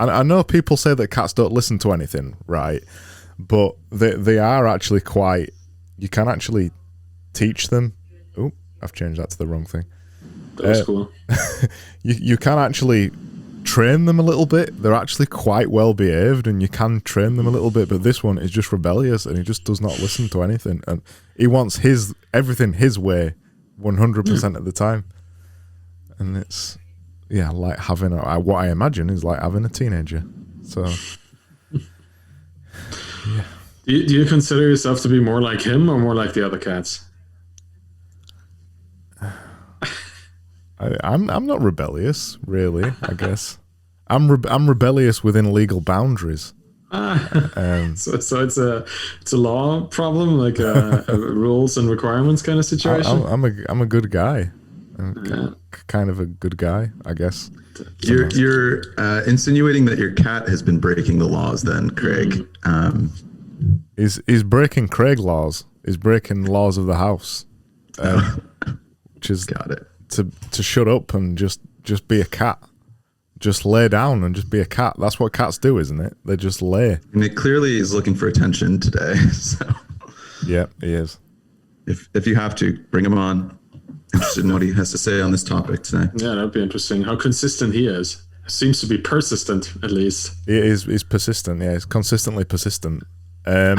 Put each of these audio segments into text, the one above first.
I know people say that cats don't listen to anything, right? But they are actually quite. You can actually teach them. Oh, I've changed that to the wrong thing. That was cool. You can actually train them a little bit. They're actually quite well behaved, and you can train them a little bit. But this one is just rebellious, and he just does not listen to anything, and he wants everything his way, 100% of the time. And it's like having what I imagine is like having a teenager. So yeah. Do you consider yourself to be more like him or more like the other cats? I'm not rebellious, really. I guess I'm rebellious within legal boundaries. So it's a law problem, like a rules and requirements kind of situation. I'm a good guy. Kind of a good guy, I guess. You're insinuating that your cat has been breaking the laws, then, Craig. He's breaking Craig laws. He's breaking laws of the house, which is got it. To shut up and just be a cat. Just lay down and just be a cat. That's what cats do, isn't it? They just lay. And it clearly is looking for attention today. So yeah, he is. If you have to, bring him on. Interested in what he has to say on this topic today. Yeah, that'd be interesting. How consistent he is. Seems to be persistent, at least. He's persistent. Yeah, he's consistently persistent. I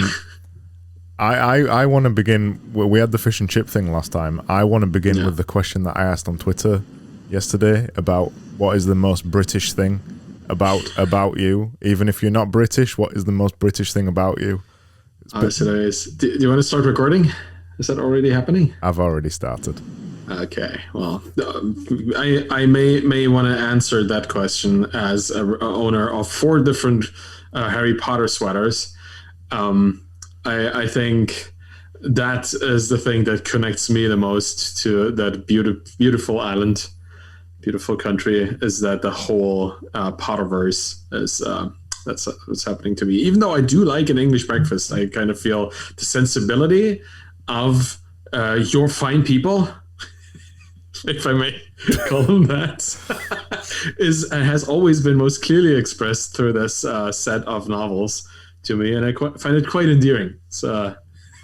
want to begin. We had the fish and chip thing last time. I want to begin with the question that I asked on Twitter yesterday about what is the most British thing about you. Even if you're not British, what is the most British thing about you? So do you want to start recording? Is that already happening? I've already started. Okay, well, I may want to answer that question as a owner of 4 different Harry Potter sweaters. I think that is the thing that connects me the most to that beautiful island, beautiful country, is that the whole Potterverse is that's what's happening to me. Even though I do like an English breakfast, I kind of feel the sensibility of your fine people, if I may call them that, has always been most clearly expressed through this set of novels to me, and I find it quite endearing. So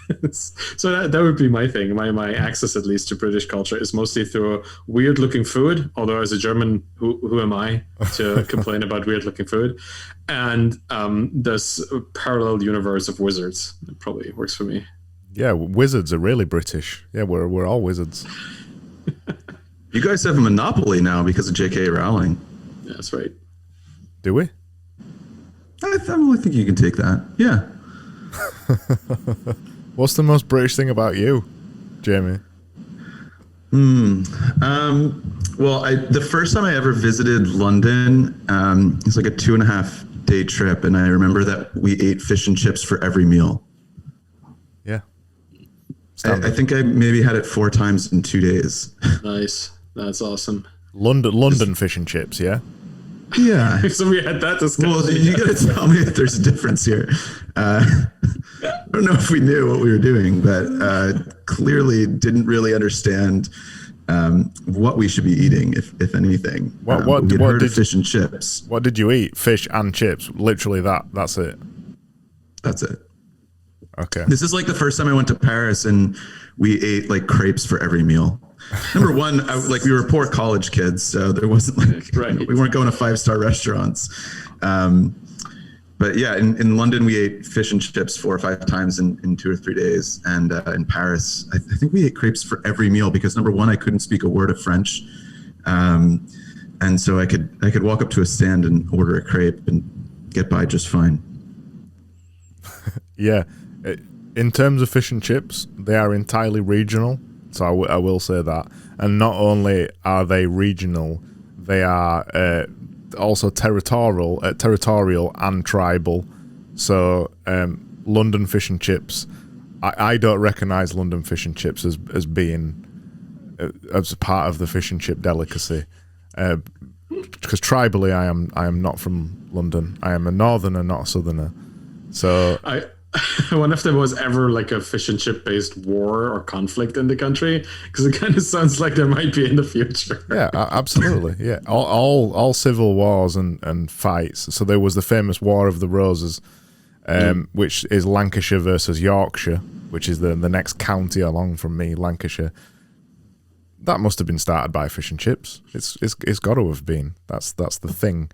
that would be my thing. My access, at least, to British culture is mostly through weird looking food. Although as a German, who am I to complain about weird looking food? And this parallel universe of wizards. It probably works for me. Yeah, wizards are really British. Yeah, we're all wizards. You guys have a monopoly now because of J.K. Rowling. Yeah, that's right. Do we? I think you can take that. Yeah. What's the most British thing about you, Jamie? Well, the first time I ever visited London, it was like a 2.5 day trip, and I remember that we ate fish and chips for every meal. Yeah. I think I maybe had it 4 times in 2 days. Nice. That's awesome. London fish and chips, yeah? Yeah. So we had that discussion. Well, you got to tell me if there's a difference here. I don't know if we knew what we were doing, but clearly didn't really understand what we should be eating, if anything. What heard did of fish and chips? What did you eat? Fish and chips. Literally that's it. That's it. Okay. This is like the first time I went to Paris and we ate like crepes for every meal. Number one, we were poor college kids, so there wasn't we weren't going to 5-star restaurants. But yeah, in London we ate fish and chips 4 or 5 times in 2 or 3 days, and in Paris I think we ate crepes for every meal because number one, I couldn't speak a word of French, and so I could walk up to a stand and order a crepe and get by just fine. Yeah, in terms of fish and chips, they are entirely regional. So I will say that. And not only are they regional, they are also territorial and tribal. So London fish and chips, I don't recognise London fish and chips as being as part of the fish and chip delicacy. Because tribally, I am not from London. I am a northerner, not a southerner. So I wonder if there was ever like a fish and chip based war or conflict in the country, because it kind of sounds like there might be in the future. Yeah, absolutely. Yeah, all civil wars and fights. So there was the famous War of the Roses, which is Lancashire versus Yorkshire, which is the next county along from me, Lancashire. That must have been started by fish and chips. It's got to have been. That's the thing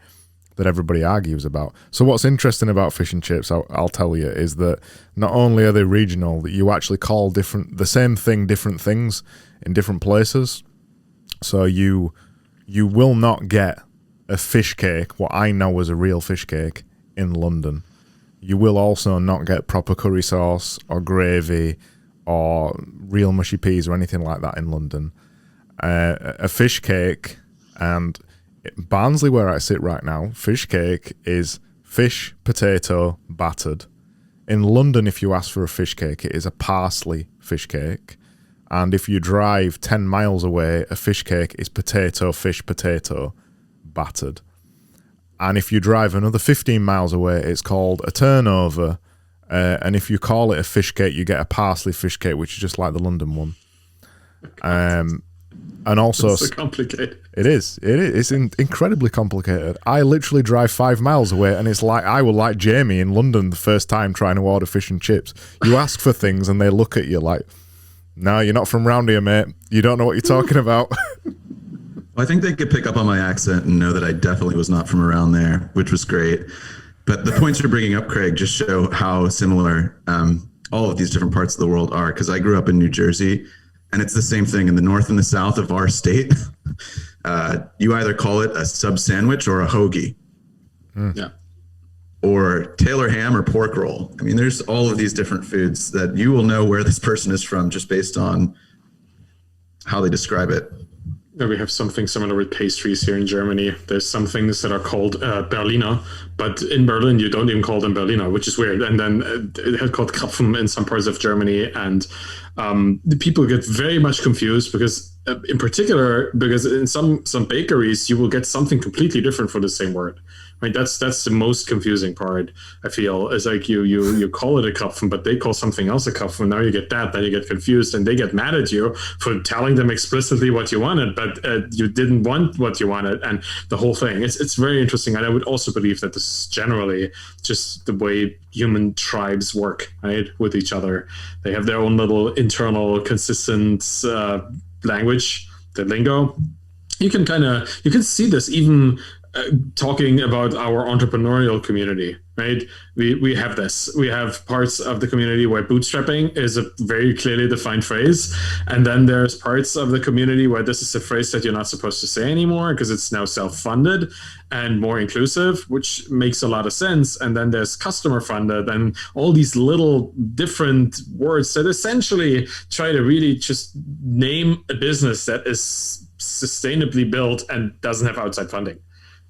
that everybody argues about. So what's interesting about fish and chips, I'll tell you, is that not only are they regional, that you actually call the same thing different things in different places. So you will not get a fish cake, what I know as a real fish cake, in London. You will also not get proper curry sauce or gravy or real mushy peas or anything like that in London. A fish cake, and Barnsley, where I sit right now, fish cake is fish, potato, battered. In London, if you ask for a fish cake, it is a parsley fish cake. And if you drive 10 miles away, a fish cake is potato, fish, potato, battered. And if you drive another 15 miles away, it's called a turnover. And if you call it a fish cake, you get a parsley fish cake, which is just like the London one. And also, it's so complicated. It is. It's incredibly complicated. I literally drive 5 miles away, and it's like I will like Jamie in London the first time trying to order fish and chips. You ask for things, and they look at you like, "No, you're not from round here, mate. You don't know what you're talking about." Well, I think they could pick up on my accent and know that I definitely was not from around there, which was great. But the points you're bringing up, Craig, just show how similar all of these different parts of the world are. Because I grew up in New Jersey. And it's the same thing in the north and the south of our state. You either call it a sub sandwich or a hoagie. Yeah. Or Taylor ham or pork roll. I mean, there's all of these different foods that you will know where this person is from just based on how they describe it. Yeah, we have something similar with pastries here in Germany. There's some things that are called Berliner, but in Berlin you don't even call them Berliner, which is weird. And then it has called Krapfen in some parts of Germany, and the people get very much confused because, in particular, because in some bakeries you will get something completely different for the same word. Right, that's the most confusing part. I feel is like you call it a Krapfen, but they call something else a Krapfen. Now you get that, then you get confused, and they get mad at you for telling them explicitly what you wanted, but you didn't want what you wanted, and the whole thing. It's very interesting, and I would also believe that this is generally just the way human tribes work, right, with each other. They have their own little internal consistent language, the lingo. You can see this even. Talking about our entrepreneurial community, right? We have this. We have parts of the community where bootstrapping is a very clearly defined phrase. And then there's parts of the community where this is a phrase that you're not supposed to say anymore because it's now self-funded and more inclusive, which makes a lot of sense. And then there's customer funded and all these little different words that essentially try to really just name a business that is sustainably built and doesn't have outside funding.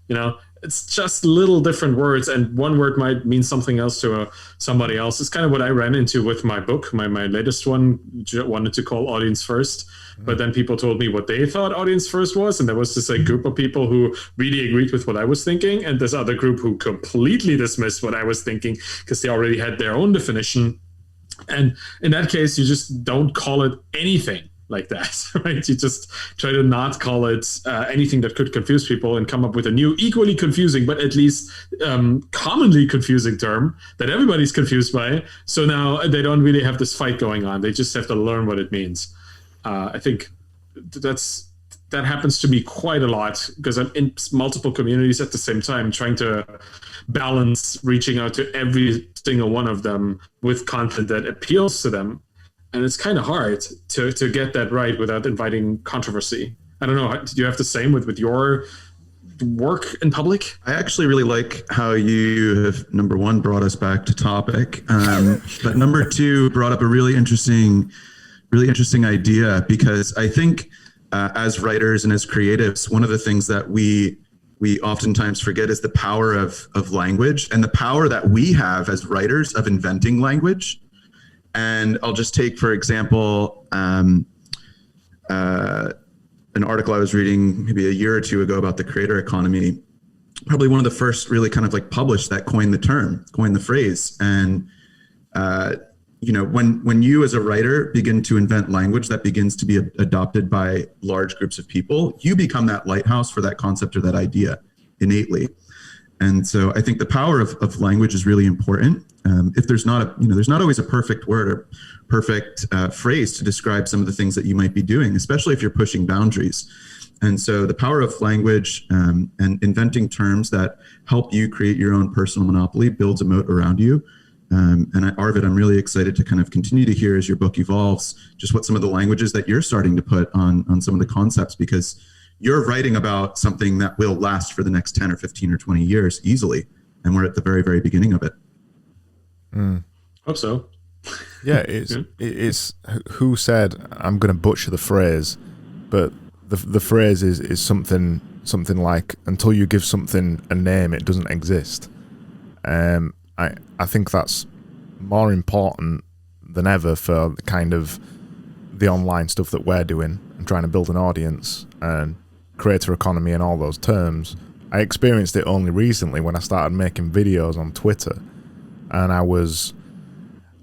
You know, it's just little different words, and one word might mean something else to somebody else. It's kind of what I ran into with my book. My latest one wanted to call Audience First, but then people told me what they thought Audience First was, and there was this like group of people who really agreed with what I was thinking, and this other group who completely dismissed what I was thinking because they already had their own definition. And in that case, you just don't call it anything like that, right? You just try to not call it anything that could confuse people and come up with a new, equally confusing, but at least commonly confusing term that everybody's confused by. So now they don't really have this fight going on. They just have to learn what it means. I think that happens to me quite a lot because I'm in multiple communities at the same time, trying to balance reaching out to every single one of them with content that appeals to them. And it's kind of hard to get that right without inviting controversy. I don't know. Do you have the same with your work in public? I actually really like how you have, number one, brought us back to topic, but number two, brought up a really interesting idea, because I think as writers and as creatives, one of the things that we oftentimes forget is the power of language and the power that we have as writers of inventing language. And I'll just take, for example, an article I was reading maybe a year or two ago about the creator economy, probably one of the first really kind of like published that coined the phrase. And when you as a writer begin to invent language that begins to be adopted by large groups of people, you become that lighthouse for that concept or that idea innately. And so I think the power of language is really important. If there's not there's not always a perfect word or perfect phrase to describe some of the things that you might be doing, especially if you're pushing boundaries. And so the power of language and inventing terms that help you create your own personal monopoly builds a moat around you. Arvid, I'm really excited to kind of continue to hear as your book evolves, just what some of the languages that you're starting to put on some of the concepts, because you're writing about something that will last for the next 10 or 15 or 20 years easily. And we're at the very, very beginning of it. Hope so. Yeah, it's who said, I'm going to butcher the phrase, but the phrase is something like, until you give something a name, it doesn't exist. I think that's more important than ever for kind of the online stuff that we're doing and trying to build an audience and creator economy and all those terms. I experienced it only recently when I started making videos on Twitter, and I was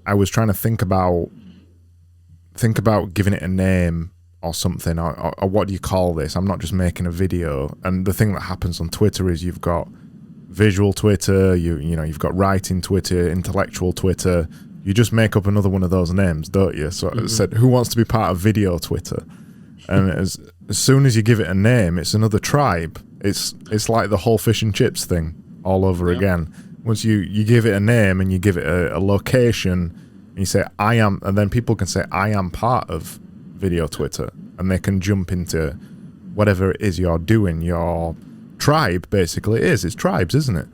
trying to think about giving it a name or something, or what do you call this? I'm not just making a video. And the thing that happens on Twitter is you've got visual Twitter, you've got writing Twitter, intellectual Twitter. You just make up another one of those names, don't you? So I said, who wants to be part of video Twitter? And as soon as you give it a name, it's another tribe. It's like the whole fish and chips thing all over again. Once you give it a name and you give it a location, and you say I am, and then people can say I am part of video Twitter, and they can jump into whatever it is you're doing. Your tribe basically it's tribes, isn't it?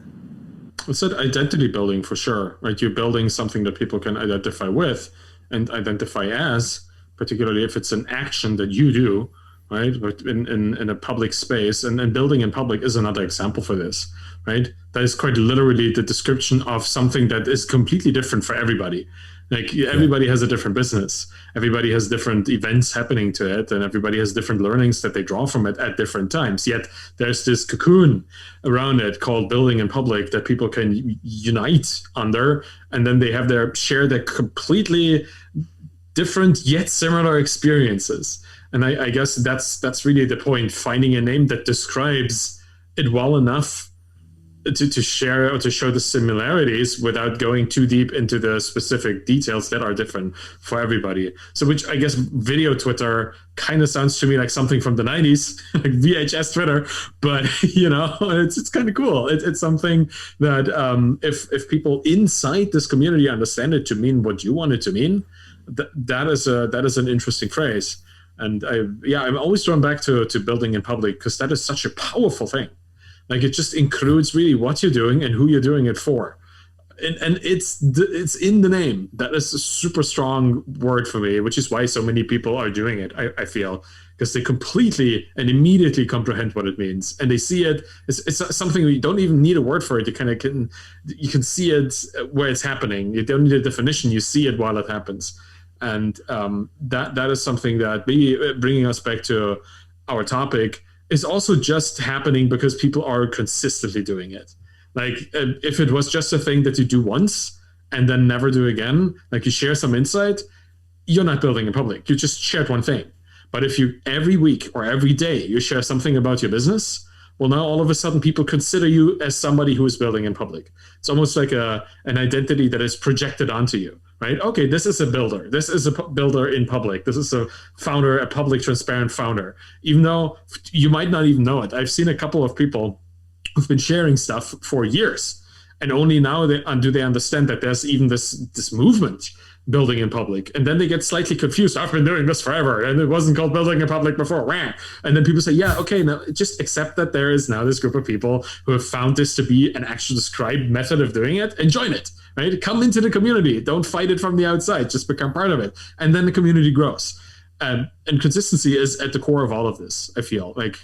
It's that identity building for sure, right? You're building something that people can identify with and identify as, particularly if it's an action that you do, right? But in a public space, and building in public is another example for this, right? That is quite literally the description of something that is completely different for everybody. Like everybody has a different business. Everybody has different events happening to it, and everybody has different learnings that they draw from it at different times. Yet there's this cocoon around it called building in public that people can unite under, and then they have share their completely different yet similar experiences. And I guess that's really the point, finding a name that describes it well enough to share or to show the similarities without going too deep into the specific details that are different for everybody. So which I guess video Twitter kind of sounds to me like something from the 90s, like VHS Twitter, but it's kind of cool. It's something that if people inside this community understand it to mean what you want it to mean, that is an interesting phrase. And I'm always drawn back to building in public, because that is such a powerful thing. Like it just includes really what you're doing and who you're doing it for. And it's in the name. That is a super strong word for me, which is why so many people are doing it, I feel, because they completely and immediately comprehend what it means. And they see it. It's something you don't even need a word for it. You can see it where it's happening. You don't need a definition. You see it while it happens. And that is something that, maybe bringing us back to our topic, is also just happening because people are consistently doing it. Like if it was just a thing that you do once and then never do again, like you share some insight, you're not building in public. You just shared one thing. But if you every week or every day you share something about your business, well, now all of a sudden people consider you as somebody who is building in public. It's almost like an identity that is projected onto you, right? Okay, this is a builder. This is a builder in public. This is a founder, a public, transparent founder. Even though you might not even know it. I've seen a couple of people who've been sharing stuff for years, and only now do they understand that there's even this movement building in public. And then they get slightly confused. I've been doing this forever, and it wasn't called building in public before. And then people say, yeah, okay, now just accept that there is now this group of people who have found this to be an actual described method of doing it, and join it, right? Come into the community. Don't fight it from the outside. Just become part of it. And then the community grows. And consistency is at the core of all of this, I feel. Like,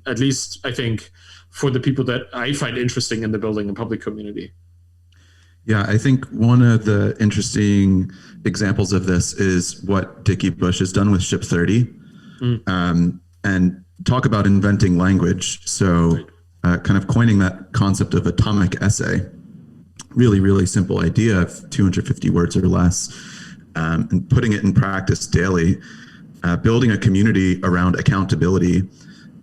at least I think for the people that I find interesting in the building in public community. Yeah, I think one of the interesting examples of this is what Dickie Bush has done with Ship 30, and talk about inventing language. So kind of coining that concept of atomic essay. really, really simple idea of 250 words or less, and putting it in practice daily, building a community around accountability.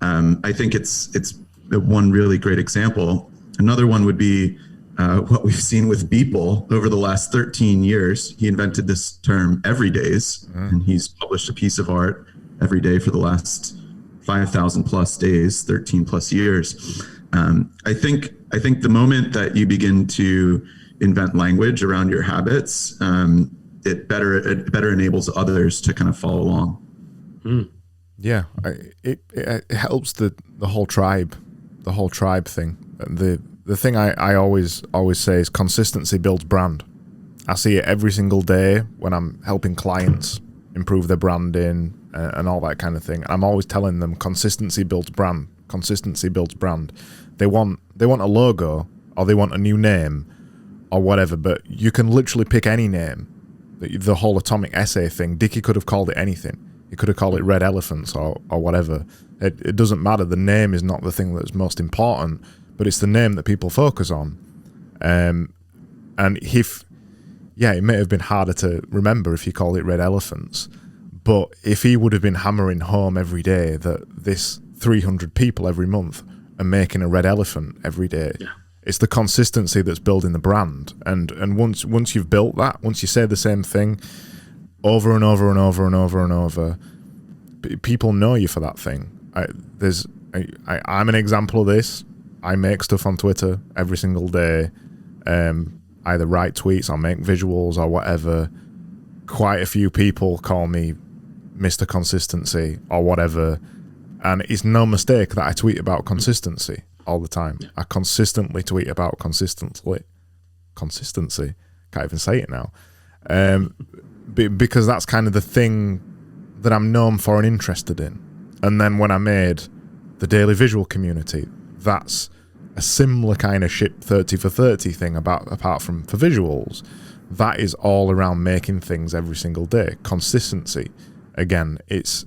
I think it's one really great example. Another one would be what we've seen with Beeple over the last 13 years. He invented this term everydays, and he's published a piece of art every day for the last 5,000 plus days, 13 plus years. I think the moment that you begin to invent language around your habits, it better enables others to kind of follow along. Yeah, it helps the whole tribe thing. The thing I always say is consistency builds brand. I see it every single day when I'm helping clients improve their branding and all that kind of thing. I'm always telling them consistency builds brand. Consistency builds brand. They want a logo, or they want a new name or whatever, but you can literally pick any name. The whole atomic essay thing, Dickie could have called it anything. He could have called it Red Elephants or whatever. It doesn't matter. The name is not the thing that's most important, but it's the name that people focus on. And it may have been harder to remember if he called it Red Elephants, but if he would have been hammering home every day that this 300 people every month are making a red elephant every day, it's the consistency that's building the brand. And once you've built that, once you say the same thing over and over and over and over and over, people know you for that thing. I'm an example of this. I make stuff on Twitter every single day, either write tweets or make visuals or whatever. Quite a few people call me Mr. Consistency or whatever, and it's no mistake that I tweet about consistency all the time. I consistently tweet about consistency. Can't even say it now. Because that's kind of the thing that I'm known for and interested in. And then when I made the Daily Visual Community, that's a similar kind of ship 30 for 30 thing apart from for visuals. That is all around making things every single day. Consistency. Again, it's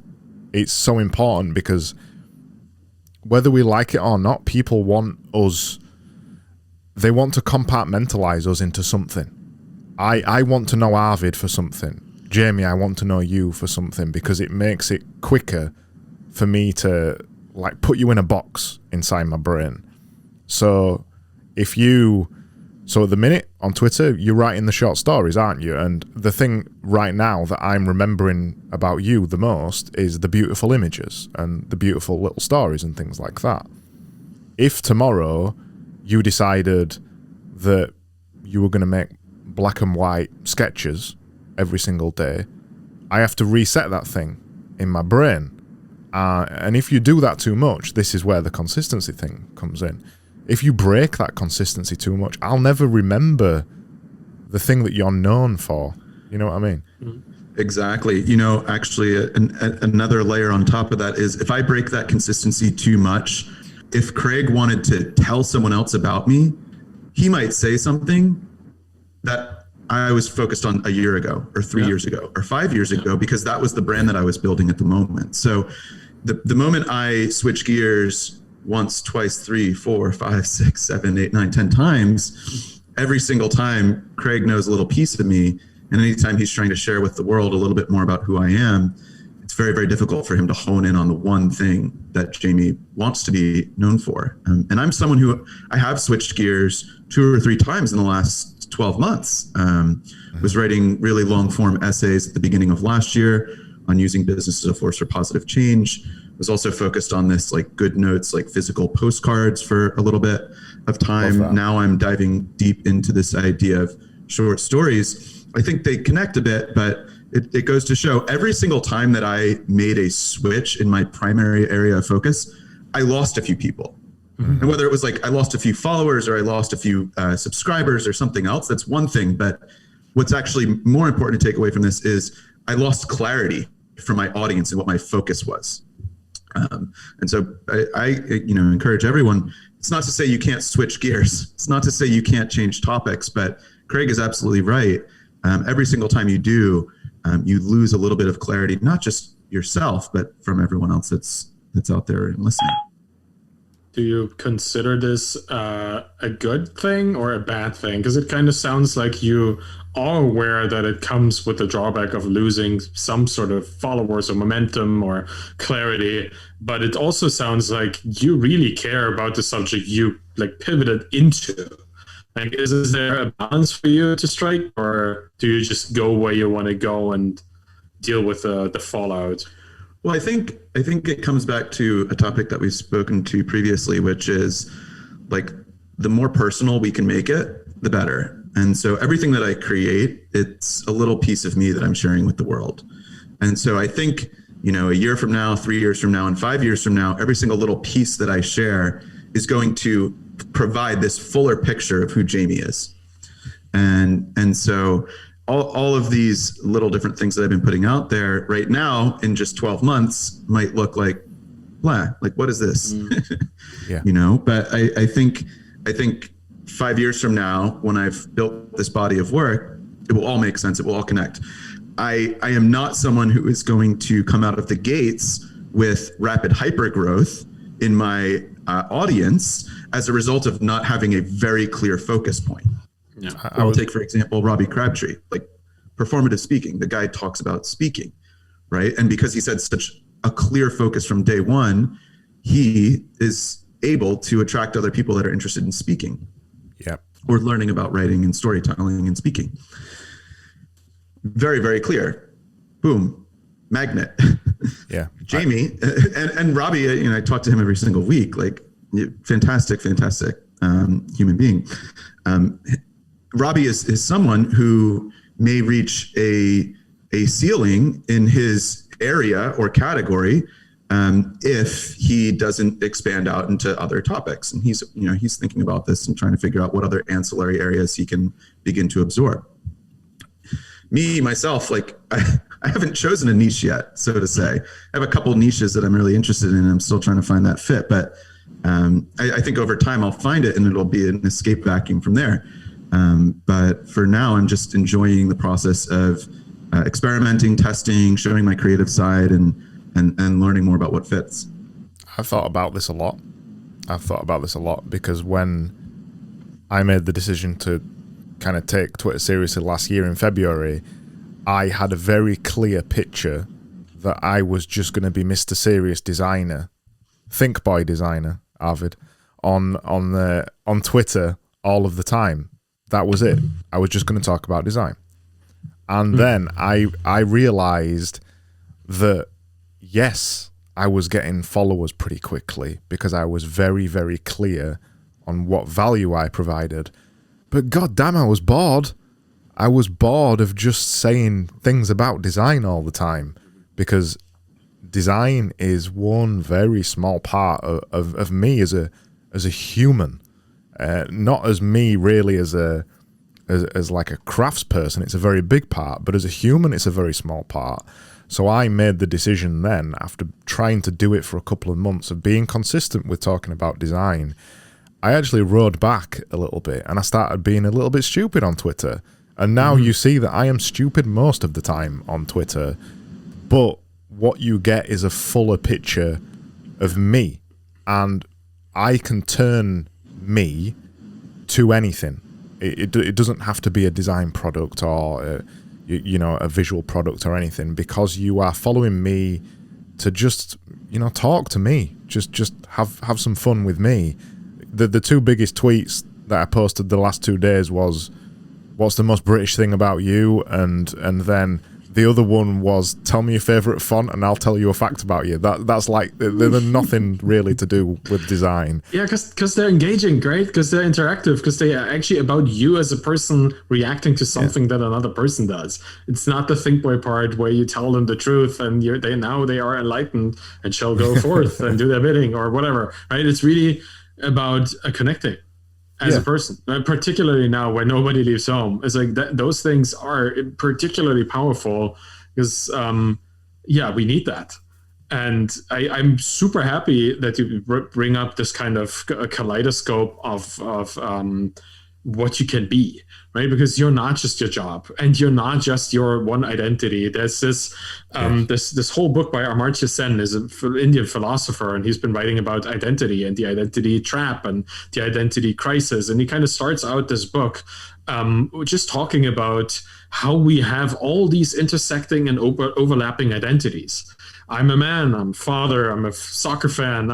so important because whether we like it or not, people want us, they want to compartmentalize us into something. I want to know Arvid for something. Jamie, I want to know you for something, because it makes it quicker for me to like put you in a box inside my brain. So at the minute on Twitter, you're writing the short stories, aren't you? And the thing right now that I'm remembering about you the most is the beautiful images and the beautiful little stories and things like that. If tomorrow you decided that you were going to make black and white sketches every single day, I have to reset that thing in my brain. And if you do that too much, this is where the consistency thing comes in. If you break that consistency too much, I'll never remember the thing that you're known for. You know what I mean? Exactly. Actually, another layer on top of that is if I break that consistency too much, if Craig wanted to tell someone else about me, he might say something that I was focused on a year ago or 3 years ago or 5 years ago, because that was the brand that I was building at the moment. So the moment I switch gears once, twice, 3, 4, 5, 6, 7, 8, 9, 10 times, every single time Craig knows a little piece of me. And anytime he's trying to share with the world a little bit more about who I am, it's very, very difficult for him to hone in on the one thing that Jamie wants to be known for. And I'm someone who I have switched gears 2 or 3 times in the last 12 months. Was writing really long form essays at the beginning of last year on using business as a force for positive change. Was also focused on this like good notes, like physical postcards for a little bit of time. Now I'm diving deep into this idea of short stories. I think they connect a bit, but it goes to show every single time that I made a switch in my primary area of focus, I lost a few people. And whether it was like I lost a few followers or I lost a few subscribers or something else, that's one thing. But what's actually more important to take away from this is I lost clarity from my audience and what my focus was. And so I encourage everyone. It's not to say you can't switch gears. It's not to say you can't change topics, but Craig is absolutely right. Every single time you do, you lose a little bit of clarity, not just yourself, but from everyone else that's out there and listening. Do you consider this a good thing or a bad thing? Because it kind of sounds like you are aware that it comes with the drawback of losing some sort of followers or momentum or clarity, but it also sounds like you really care about the subject you like pivoted into. Like, is there a balance for you to strike, or do you just go where you want to go and deal with the fallout? Well, I think it comes back to a topic that we've spoken to previously, which is like the more personal we can make it, the better. And so everything that I create, it's a little piece of me that I'm sharing with the world. And so I think, a year from now, 3 years from now, and 5 years from now, every single little piece that I share is going to provide this fuller picture of who Jamie is. And so all of these little different things that I've been putting out there right now in just 12 months might look like, blah, like, what is this? Yeah. But I think 5 years from now, when I've built this body of work, it will all make sense. It will all connect. I am not someone who is going to come out of the gates with rapid hyper growth in my audience as a result of not having a very clear focus point. Yeah. I will take, for example, Robbie Crabtree, like performative speaking. The guy talks about speaking, right? And because he said such a clear focus from day one, he is able to attract other people that are interested in speaking. Yeah. Or learning about writing and storytelling and speaking. Very, very clear. Boom. Magnet. Yeah. Jamie and Robbie, I talk to him every single week. Like, fantastic human being. Robbie is someone who may reach a ceiling in his area or category if he doesn't expand out into other topics. And he's thinking about this and trying to figure out what other ancillary areas he can begin to absorb. Myself, like I haven't chosen a niche yet, so to say. I have a couple niches that I'm really interested in, and I'm still trying to find that fit. But I think over time I'll find it, and it'll be an escape vacuum from there. But for now, I'm just enjoying the process of experimenting, testing, showing my creative side, and learning more about what fits. I've thought about this a lot. Because when I made the decision to kind of take Twitter seriously last year in February, I had a very clear picture that I was just going to be Mr. Serious Designer, Think Boy Designer, Arvid, on Twitter all of the time. That was it. I was just going to talk about design. And then I realized that, yes, I was getting followers pretty quickly because I was very, very clear on what value I provided. But goddamn, I was bored. I was bored of just saying things about design all the time, because design is one very small part of me as a human. Not as me really as like a crafts person. It's a very big part, but as a human, it's a very small part. So I made the decision then, after trying to do it for a couple of months, of being consistent with talking about design. I actually rode back a little bit, and I started being a little bit stupid on Twitter. And now you see that I am stupid most of the time on Twitter, but what you get is a fuller picture of me, and I can turn me to anything. It doesn't have to be a design product or a visual product or anything, because you are following me to just talk to me, just have some fun with me. The two biggest tweets that I posted the last 2 days was, what's the most British thing about you? And then the other one was, tell me your favorite font and I'll tell you a fact about you. That's like, they're nothing really to do with design. Yeah, because they're engaging, great, because they're interactive, because they are actually about you as a person reacting to something that another person does. It's not the think boy part where you tell them the truth and they are enlightened and shall go forth and do their bidding or whatever, right? It's really about connecting as a person, particularly now where nobody leaves home. It's like those things are particularly powerful because, we need that. And I'm super happy that you bring up this kind of kaleidoscope of what you can be, right? Because you're not just your job, and you're not just your one identity. There's this this whole book by Amartya Sen, is an Indian philosopher, and he's been writing about identity and the identity trap and the identity crisis. And he kind of starts out this book just talking about how we have all these intersecting and overlapping identities. I'm a man, I'm a father, I'm a soccer fan,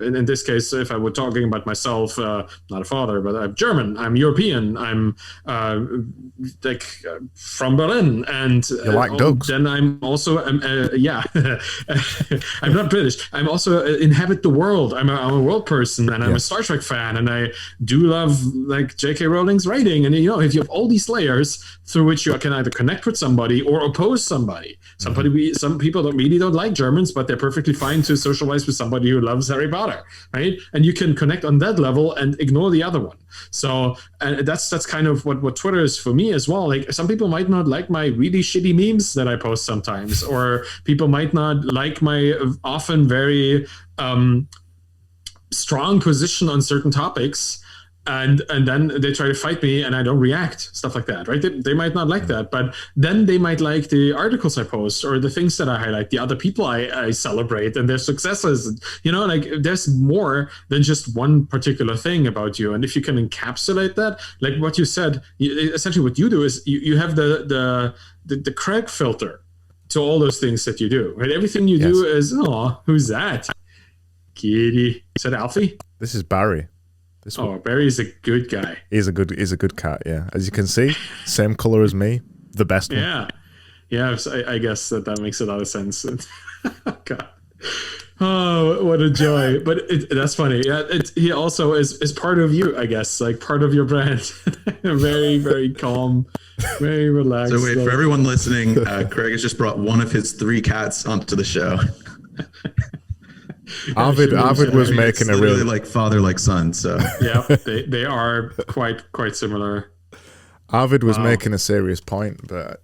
in this case, if I were talking about myself, not a father, but I'm German, I'm European, I'm from Berlin, and you like dogs. Then I'm also, I'm not British, I'm also inhabit the world, I'm a world person, and I'm a Star Trek fan, and I do love like J.K. Rowling's writing, and if you have all these layers through which you can either connect with somebody or oppose somebody. Some people really don't like Germans, but they're perfectly fine to socialize with somebody who loves Harry Potter, right? And you can connect on that level and ignore the other one. So that's kind of what Twitter is for me as well. Like, some people might not like my really shitty memes that I post sometimes, or people might not like my often very strong position on certain topics. And then they try to fight me and I don't react, stuff like that, right? They might not like that, but then they might like the articles I post or the things that I highlight, the other people I celebrate and their successes. Like, there's more than just one particular thing about you. And if you can encapsulate that, like what you said, essentially what you do is you have the Craig filter to all those things that you do, right? Everything you do is, who's that? Kitty. Is that Alfie? This is Barry. Barry's a good guy. He's a good cat, yeah. As you can see, same color as me, the best one. Yeah. I guess that makes a lot of sense. God. Oh, what a joy! But that's funny. Yeah, he also is part of you, I guess, like part of your brand. Very, very calm, very relaxed. So wait, for everyone listening, Craig has just brought one of his 3 cats onto the show. Arvid was making a really like father, like son. So yeah, they are quite similar. Arvid was making a serious point, but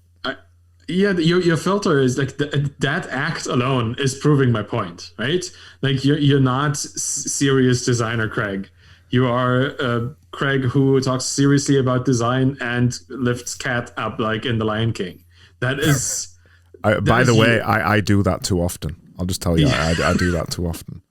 your filter is like that act alone is proving my point, right? Like, you're not serious designer Craig. You are Craig who talks seriously about design and lifts cat up like in The Lion King. That is. By the way, I do that too often. I'll just tell you, I do that too often.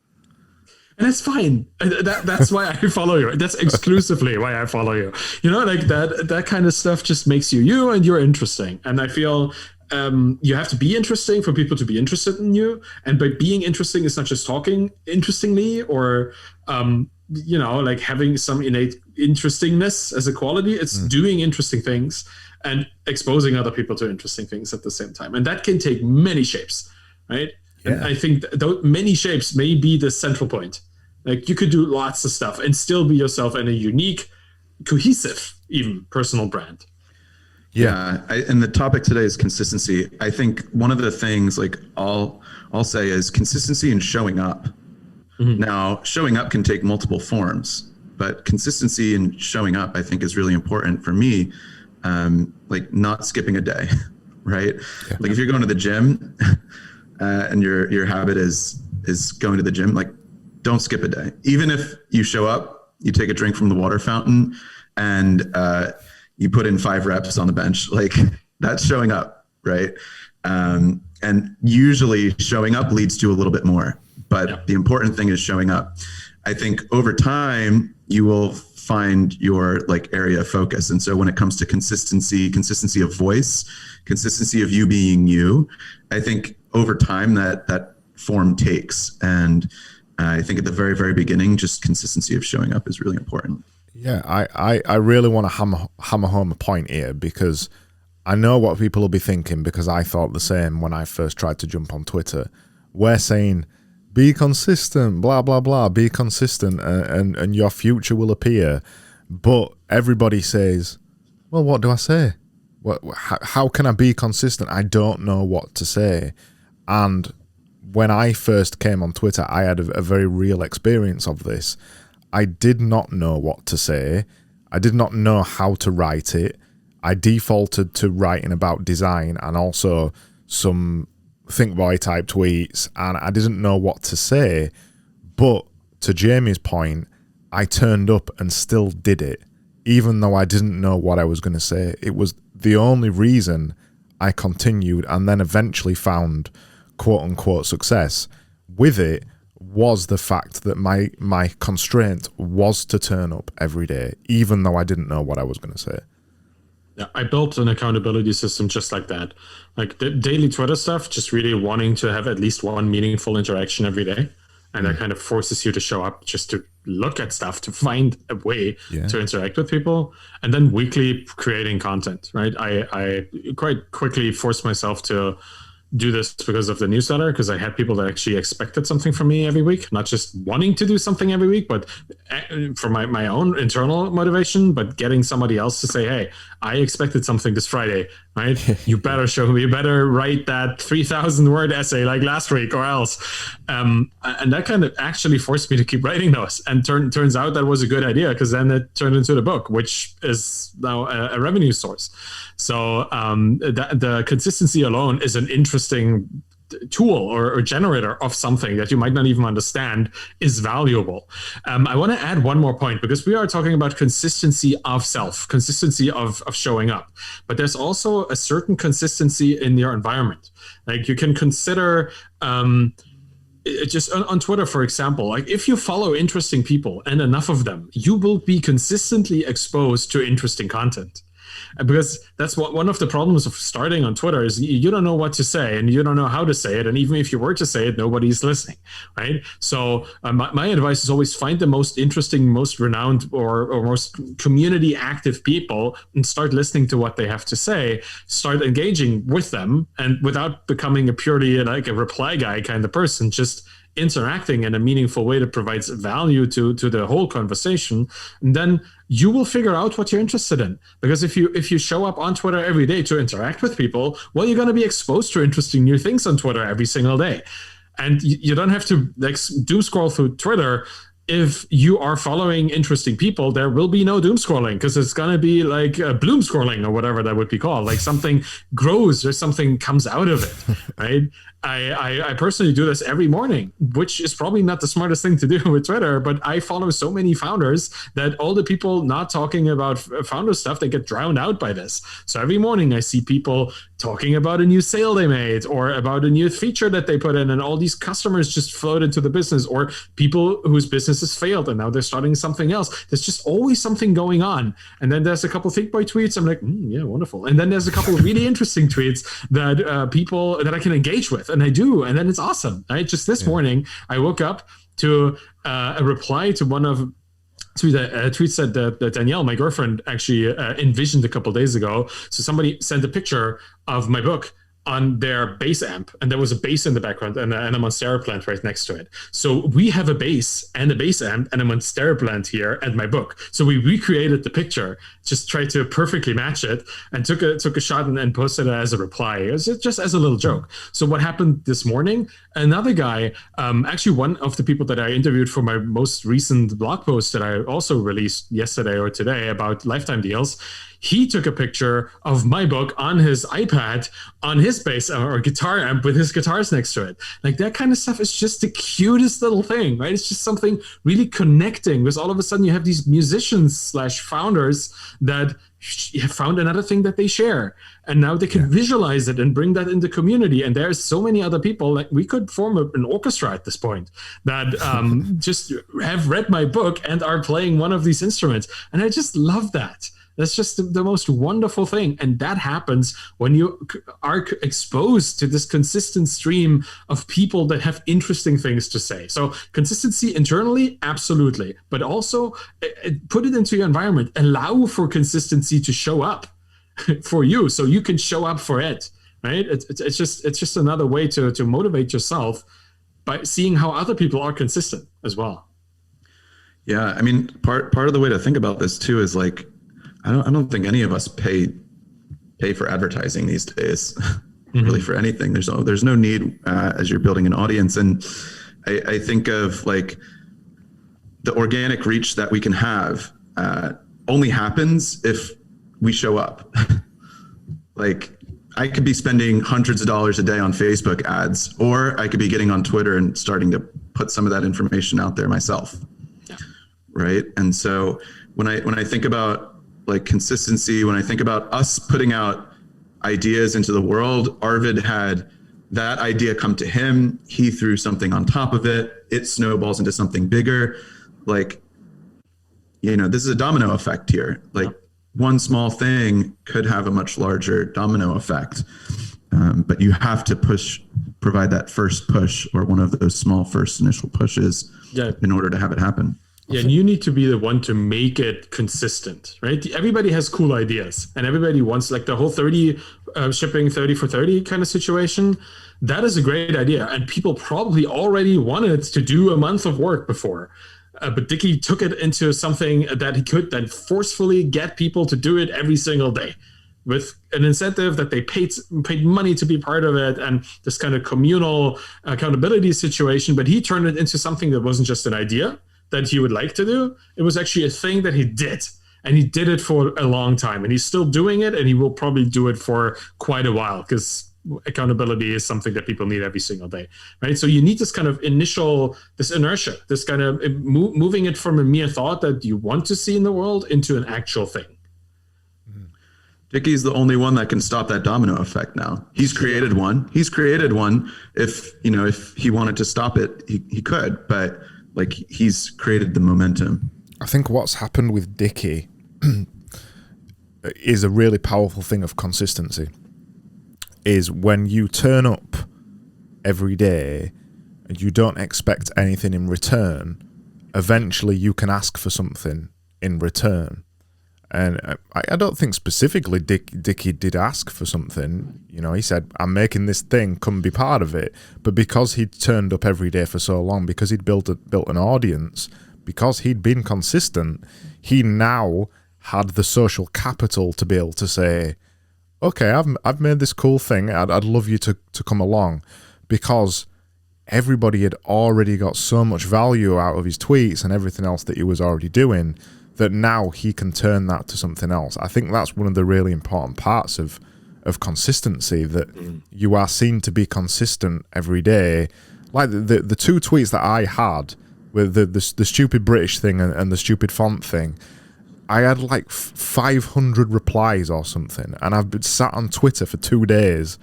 And it's fine. That's why I follow you. That's exclusively why I follow you. Like that kind of stuff just makes you and you're interesting. And I feel you have to be interesting for people to be interested in you. And by being interesting, it's not just talking interestingly or, like having some innate interestingness as a quality. It's doing interesting things and exposing other people to interesting things at the same time. And that can take many shapes, right? Yeah. And I think many shapes may be the central point. Like, you could do lots of stuff and still be yourself in a unique, cohesive, even personal brand. Yeah. And the topic today is consistency. I think one of the things, like, I'll say is consistency in showing up. Mm-hmm. Now, showing up can take multiple forms, but consistency in showing up, I think, is really important for me. Like, not skipping a day, right? Yeah. Like, if you're going to the gym and your habit is going to the gym, like, don't skip a day. Even if you show up, you take a drink from the water fountain and you put in 5 reps on the bench, like, that's showing up, right? And usually showing up leads to a little bit more, but the important thing is showing up. I think over time you will find your like area of focus. And so when it comes to consistency of voice, consistency of you being you, I think over time that form takes. And I think at the very, very beginning, just consistency of showing up is really important. Yeah, I really want to hammer home a point here, because I know what people will be thinking, because I thought the same when I first tried to jump on Twitter. We're saying, be consistent, blah, blah, blah, be consistent, and your future will appear. But everybody says, well, what do I say? How can I be consistent? I don't know what to say. And when I first came on Twitter, I had a very real experience of this. I did not know what to say. I did not know how to write it. I defaulted to writing about design and also some Think Boy type tweets, and I didn't know what to say. But to Jamie's point, I turned up and still did it, even though I didn't know what I was going to say. It was the only reason I continued and then eventually found quote unquote success with it was the fact that my constraint was to turn up every day, even though I didn't know what I was going to say. Yeah, I built an accountability system just like that. Like the daily Twitter stuff, just really wanting to have at least one meaningful interaction every day. And that kind of forces you to show up just to look at stuff, to find a way to interact with people. And then weekly creating content, right? I quite quickly forced myself to do this because of the newsletter, because I had people that actually expected something from me every week, not just wanting to do something every week, but for my own internal motivation, but getting somebody else to say, hey, I expected something this Friday, right? You better show me, you better write that 3,000 word essay like last week or else. And that kind of actually forced me to keep writing those. And turns out that was a good idea, because then it turned into the book, which is now a revenue source. So the consistency alone is an interesting tool or generator of something that you might not even understand is valuable. I want to add one more point, because we are talking about consistency of self, consistency of showing up. But there's also a certain consistency in your environment. Like you can consider just on Twitter, for example, like if you follow interesting people and enough of them, you will be consistently exposed to interesting content. Because that's one of the problems of starting on Twitter is you don't know what to say and you don't know how to say it. And even if you were to say it, nobody's listening, right? So my advice is always find the most interesting, most renowned or most community active people and start listening to what they have to say, start engaging with them, and without becoming a purely like a reply guy kind of person, just interacting in a meaningful way that provides value to the whole conversation. And then you will figure out what you're interested in. Because if you show up on Twitter every day to interact with people, well, you're going to be exposed to interesting new things on Twitter every single day. And you don't have to like doom scroll through Twitter. If you are following interesting people, there will be no doom scrolling, because it's going to be like bloom scrolling or whatever that would be called. Like something grows or something comes out of it, right? I personally do this every morning, which is probably not the smartest thing to do with Twitter, but I follow so many founders that all the people not talking about founder stuff, they get drowned out by this. So every morning I see people talking about a new sale they made or about a new feature that they put in, and all these customers just flowed into the business, or people whose businesses failed and now they're starting something else. There's just always something going on. And then there's a couple of Think Boy tweets. I'm like, yeah, wonderful. And then there's a couple of really interesting tweets that people that I can engage with. And I do, and then it's awesome. Right? Just this morning, I woke up to a reply to one of tweets that Danielle, my girlfriend, actually envisioned a couple of days ago. So somebody sent a picture of my book on their bass amp, and there was a bass in the background and a Monstera plant right next to it. So we have a bass and a bass amp and a Monstera plant here and my book. So we recreated the picture, just tried to perfectly match it, and took a shot and posted it as a reply. It was just as a little joke. So what happened this morning, another guy, actually one of the people that I interviewed for my most recent blog post that I also released yesterday or today about lifetime deals, he took a picture of my book on his iPad on his bass or guitar amp with his guitars next to it. Like that kind of stuff is just the cutest little thing, right? It's just something really connecting, because all of a sudden you have these musicians / founders that have found another thing that they share, and now they can visualize it and bring that into community. And there's so many other people, like we could form an orchestra at this point that just have read my book and are playing one of these instruments. And I just love that. That's just the most wonderful thing. And that happens when you are exposed to this consistent stream of people that have interesting things to say. So consistency internally, absolutely. But also put it into your environment. Allow for consistency to show up for you so you can show up for it, right? It's just another way to motivate yourself by seeing how other people are consistent as well. Yeah, I mean, part of the way to think about this too is like, I don't think any of us pay for advertising these days, really for anything. There's no need as you're building an audience. And I think of like the organic reach that we can have only happens if we show up. Like I could be spending hundreds of dollars a day on Facebook ads, or I could be getting on Twitter and starting to put some of that information out there myself. Yeah. Right. And so when I think about like consistency, when I think about us putting out ideas into the world, Arvid had that idea come to him. He threw something on top of it. It snowballs into something bigger. Like, this is a domino effect here. Like one small thing could have a much larger domino effect. But you have to provide that first push, or one of those small first initial pushes, in order to have it happen. Yeah, and you need to be the one to make it consistent, right? Everybody has cool ideas, and everybody wants, like the whole 30 shipping 30 for 30 kind of situation. That is a great idea, and people probably already wanted to do a month of work before. But Dickie took it into something that he could then forcefully get people to do it every single day, with an incentive that they paid money to be part of it, and this kind of communal accountability situation. But he turned it into something that wasn't just an idea that he would like to do. It was actually a thing that he did, and he did it for a long time, and he's still doing it, and he will probably do it for quite a while, because accountability is something that people need every single day, right? So you need this kind of this inertia, this kind of moving it from a mere thought that you want to see in the world into an actual thing. Dickie's the only one that can stop that domino effect now. He's created one. If he wanted to stop it, he could, but like, he's created the momentum. I think what's happened with Dickie is a really powerful thing of consistency. Is when you turn up every day and you don't expect anything in return, eventually you can ask for something in return. And I don't think specifically Dickie did ask for something. He said, I'm making this thing, come be part of it. But because he'd turned up every day for so long, because he'd built an audience, because he'd been consistent, he now had the social capital to be able to say, okay, I've made this cool thing. I'd love you to come along, because everybody had already got so much value out of his tweets and everything else that he was already doing, that now he can turn that to something else. I think that's one of the really important parts of consistency, that you are seen to be consistent every day. Like the two tweets that I had with the stupid British thing and the stupid font thing, I had like 500 replies or something, and I've been sat on Twitter for 2 days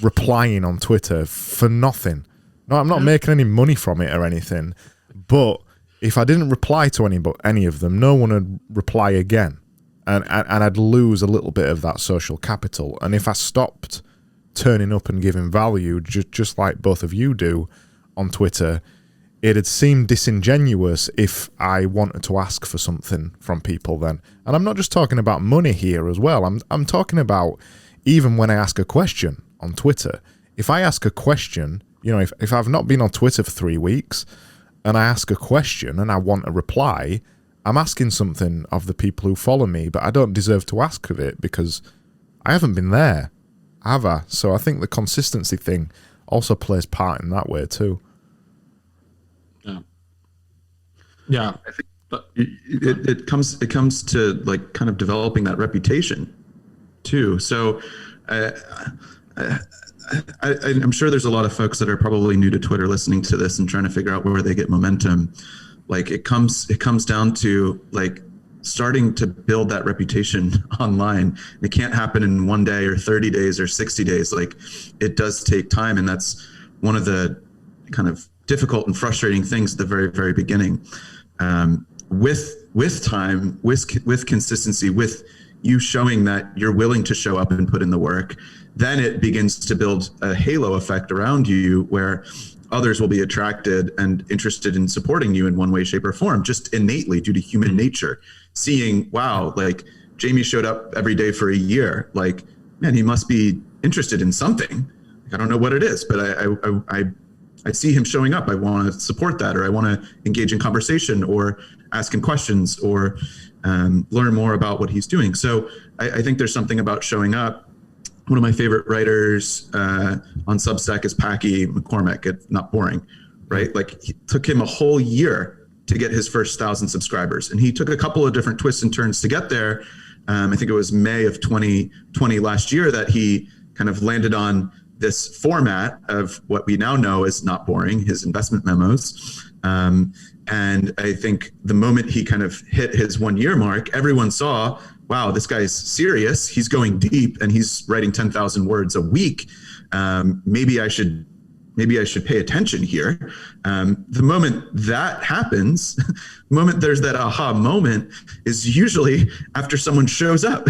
replying on Twitter for nothing. No, I'm not making any money from it or anything, but if I didn't reply to any of them, no one would reply again, and I'd lose a little bit of that social capital. And if I stopped turning up and giving value, just like both of you do on Twitter, it'd seem disingenuous if I wanted to ask for something from people then. And I'm not just talking about money here as well. I'm talking about even when I ask a question on Twitter. If I ask a question, if I've not been on Twitter for 3 weeks, and I ask a question and I want a reply, I'm asking something of the people who follow me, but I don't deserve to ask of it because I haven't been there, have I? So I think the consistency thing also plays part in that way too. Yeah. I think it comes to like kind of developing that reputation too. So I'm sure there's a lot of folks that are probably new to Twitter listening to this and trying to figure out where they get momentum. Like it comes down to like starting to build that reputation online. It can't happen in 1 day or 30 days or 60 days. Like it does take time. And that's one of the kind of difficult and frustrating things at the very, very beginning. With time, with consistency, with you showing that you're willing to show up and put in the work, then it begins to build a halo effect around you where others will be attracted and interested in supporting you in one way, shape, or form, just innately due to human nature. Seeing, wow, like Jamie showed up every day for a year. Like, man, he must be interested in something. I don't know what it is, but I see him showing up. I want to support that, or I want to engage in conversation or ask him questions or learn more about what he's doing. So I think there's something about showing up. One of my favorite writers on Substack is Packy McCormick at Not Boring, right? Like it took him a whole year to get his first 1,000 subscribers. And he took a couple of different twists and turns to get there. I think it was May of 2020 last year that he kind of landed on this format of what we now know as Not Boring, his investment memos. And I think the moment he kind of hit his 1 year mark, everyone saw, wow, this guy's serious. He's going deep and he's writing 10,000 words a week. Maybe I should pay attention here. The moment that happens, the moment there's that aha moment is usually after someone shows up.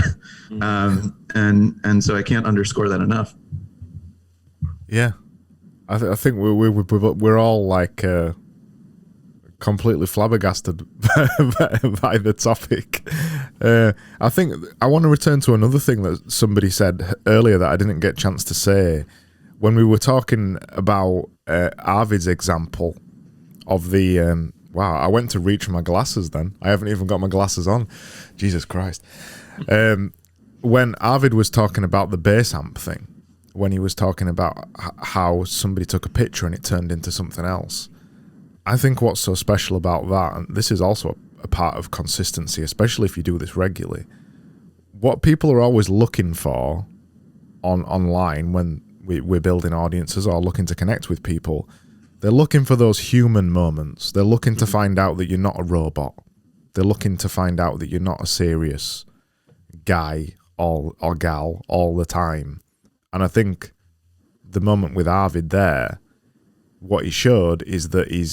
And so I can't underscore that enough. Yeah. I think we're all like completely flabbergasted by the topic. I think I want to return to another thing that somebody said earlier that I didn't get a chance to say. When we were talking about Arvid's example of the wow, I went to reach for my glasses then. I haven't even got my glasses on. Jesus Christ. When Arvid was talking about the bass amp thing, when he was talking about how somebody took a picture and it turned into something else, I think what's so special about that, and this is also a part of consistency, especially if you do this regularly, what people are always looking for online when we're building audiences or looking to connect with people, they're looking for those human moments. They're looking to find out that you're not a robot. They're looking to find out that you're not a serious guy or gal all the time. And I think the moment with Arvid there, what he showed is that he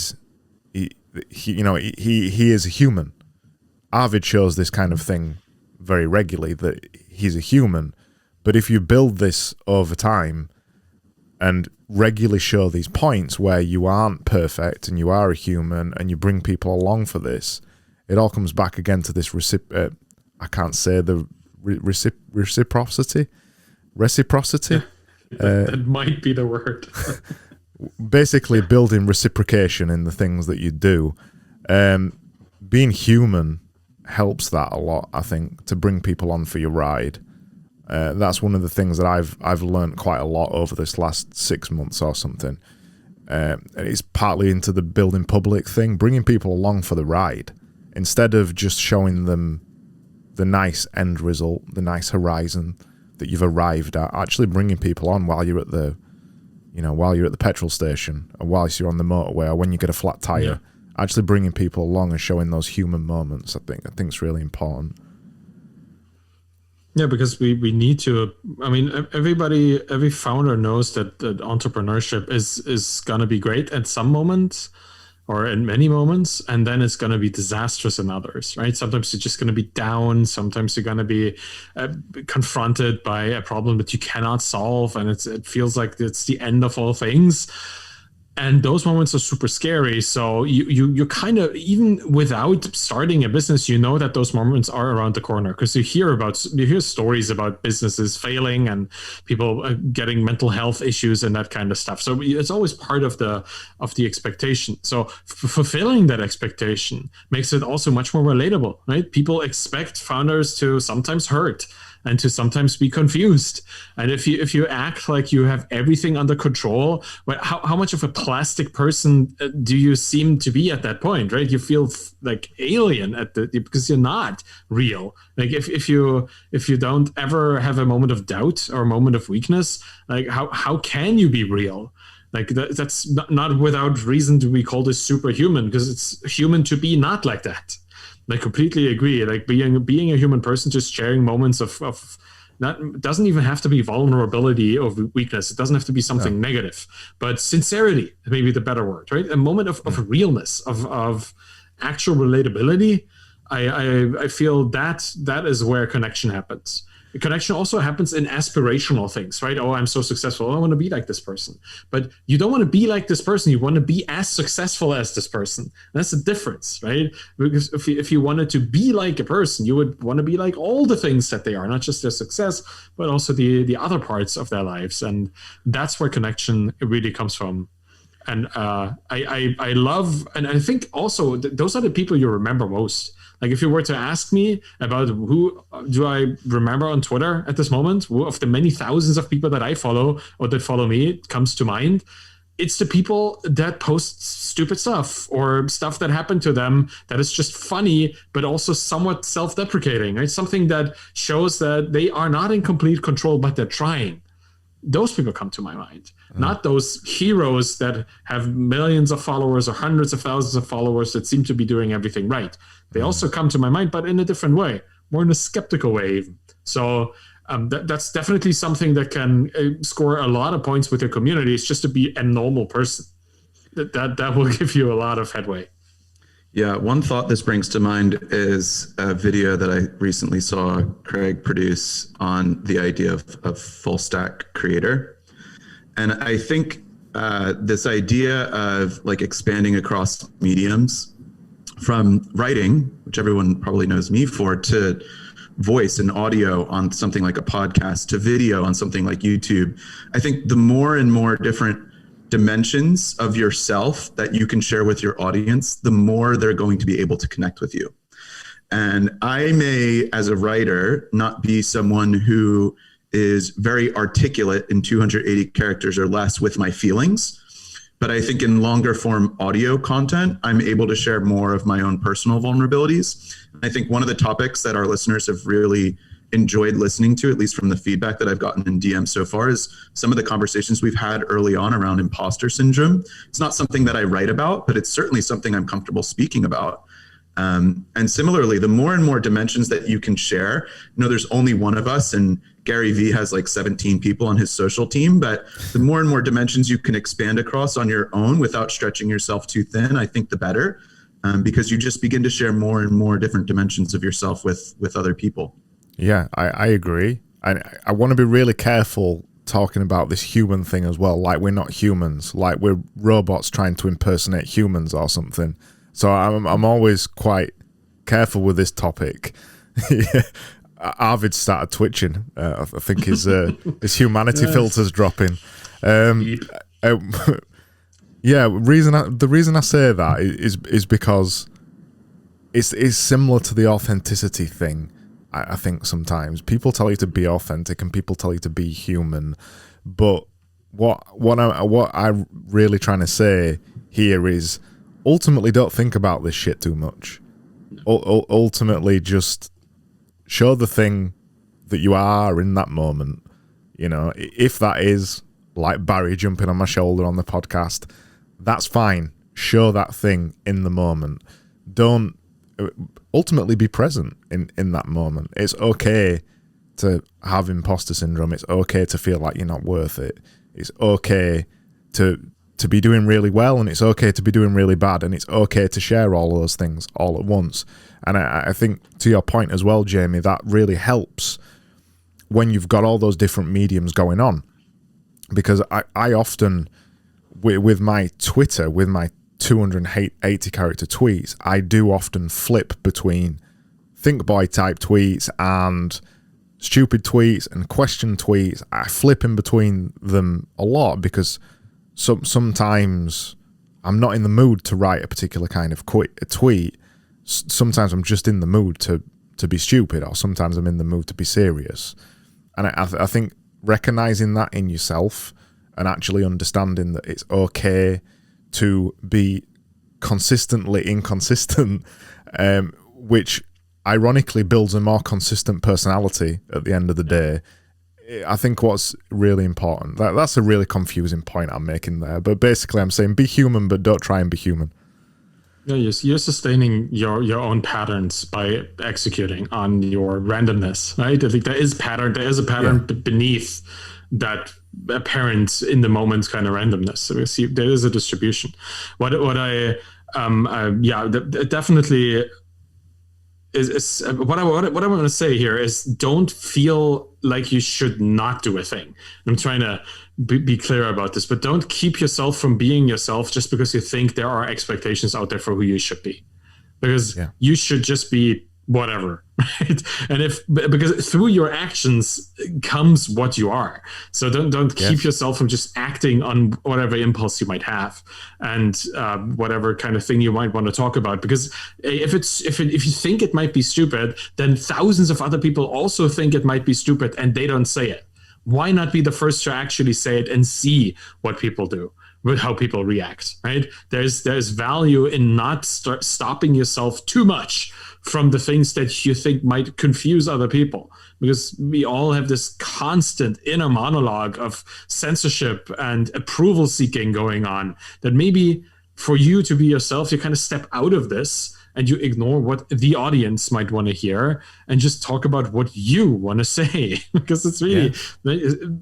is a human. Arvid shows this kind of thing very regularly, that he's a human. But if you build this over time and regularly show these points where you aren't perfect and you are a human and you bring people along for this, it all comes back again to this I can't say the reciprocity. That might be the word. Basically building reciprocation in the things that you do. Being human helps that a lot, I think, to bring people on for your ride. That's one of the things that I've learned quite a lot over this last 6 months or something. And it's partly into the building public thing, bringing people along for the ride instead of just showing them the nice end result, the nice horizon that you've arrived at. Actually bringing people on while you're at the petrol station, or whilst you're on the motorway, or when you get a flat tire. Yeah. Actually bringing people along and showing those human moments, I think it's really important. Yeah, because we need to. I mean, every founder knows that entrepreneurship is gonna be great at some moments, or in many moments, and then it's going to be disastrous in others, right? Sometimes you're just going to be down. Sometimes you're going to be confronted by a problem that you cannot solve, and it feels like it's the end of all things. And those moments are super scary. So you kind of, even without starting a business, you know that those moments are around the corner, because you hear stories about businesses failing and people getting mental health issues and that kind of stuff. So it's always part of the expectation. So fulfilling that expectation makes it also much more relatable, right? People expect founders to sometimes hurt and to sometimes be confused. And if you act like you have everything under control, how much of a plastic person do you seem to be at that point, right? You feel like alien because you're not real. Like if you don't ever have a moment of doubt or a moment of weakness, like how can you be real? Like that's not without reason do we call this superhuman, because it's human to be not like that. I completely agree. Like being a human person, just sharing moments of not doesn't even have to be vulnerability or weakness. It doesn't have to be something negative, but sincerity may be the better word, right? A moment of realness, of actual relatability. I feel that is where connection happens. The connection also happens in aspirational things, right? Oh, I'm so successful. Oh, I want to be like this person. But you don't want to be like this person. You want to be as successful as this person. And that's the difference, right? Because if you wanted to be like a person, you would want to be like all the things that they are, not just their success, but also the other parts of their lives. And that's where connection really comes from. And I love, and I think also those are the people you remember most. Like if you were to ask me about who do I remember on Twitter at this moment, who of the many thousands of people that I follow or that follow me comes to mind, it's the people that post stupid stuff or stuff that happened to them that is just funny, but also somewhat self-deprecating, right? Something that shows that they are not in complete control, but they're trying. those people come to my mind, not those heroes that have millions of followers or hundreds of thousands of followers that seem to be doing everything right. They also come to my mind, but in a different way, more in a skeptical way even. So that's definitely something that can score a lot of points with your community. It's just to be a normal person. That will give you a lot of headway. Yeah, one thought this brings to mind is a video that I recently saw Craig produce on the idea of full stack creator. And I think this idea of like expanding across mediums from writing, which everyone probably knows me for, to voice and audio on something like a podcast, to video on something like YouTube. I think the more and more different dimensions of yourself that you can share with your audience, the more they're going to be able to connect with you. And I may, as a writer, not be someone who is very articulate in 280 characters or less with my feelings, but I think in longer form audio content, I'm able to share more of my own personal vulnerabilities. I think one of the topics that our listeners have really enjoyed listening to, at least from the feedback that I've gotten in DM so far, is some of the conversations we've had early on around imposter syndrome. It's not something that I write about, but it's certainly something I'm comfortable speaking about. And similarly, the more and more dimensions that you can share, there's only one of us, and Gary Vee has like 17 people on his social team, but the more and more dimensions you can expand across on your own without stretching yourself too thin, I think the better, because you just begin to share more and more different dimensions of yourself with other people. Yeah, I agree. I want to be really careful talking about this human thing as well. Like, we're not humans. Like, we're robots trying to impersonate humans or something. So I'm always quite careful with this topic. Arvid started twitching. I think his humanity filter's dropping. The reason I say that is because it's similar to the authenticity thing. I think sometimes people tell you to be authentic and people tell you to be human, but what I'm really trying to say here is ultimately don't think about this shit too much. Ultimately, just show the thing that you are in that moment. If that is like Barry jumping on my shoulder on the podcast, that's fine. Show that thing in the moment. Don't ultimately be present in that moment. It's okay to have imposter syndrome. It's okay to feel like you're not worth it. It's okay to be doing really well, and it's okay to be doing really bad, and it's okay to share all of those things all at once. And I think, to your point as well, Jamie, that really helps when you've got all those different mediums going on. Because I often, with my Twitter, with my 280 character tweets, I do often flip between think boy type tweets and stupid tweets and question tweets. I flip in between them a lot because sometimes I'm not in the mood to write a particular kind of tweet. Sometimes I'm just in the mood to be stupid, or sometimes I'm in the mood to be serious. And I think recognizing that in yourself and actually understanding that it's okay to be consistently inconsistent, which ironically builds a more consistent personality at the end of the day. I think what's really important, that's a really confusing point I'm making there, but basically I'm saying be human, but don't try and be human. Yeah, you're sustaining your own patterns by executing on your randomness, right? I think there is a pattern beneath that apparent in the moment kind of randomness. So we see there is a distribution. Definitely is what I want to say here is don't feel like you should not do a thing. I'm trying to be clear about this, but don't keep yourself from being yourself just because you think there are expectations out there for who you should be, because you should just be whatever, right? And because through your actions comes what you are. So don't keep yourself from just acting on whatever impulse you might have and whatever kind of thing you might want to talk about. Because if you think it might be stupid, then thousands of other people also think it might be stupid and they don't say it. Why not be the first to actually say it and see what people do, with how people react, right? There's value in not stopping yourself too much from the things that you think might confuse other people, because we all have this constant inner monologue of censorship and approval seeking going on, that maybe for you to be yourself, you kind of step out of this and you ignore what the audience might want to hear and just talk about what you want to say. Because it's really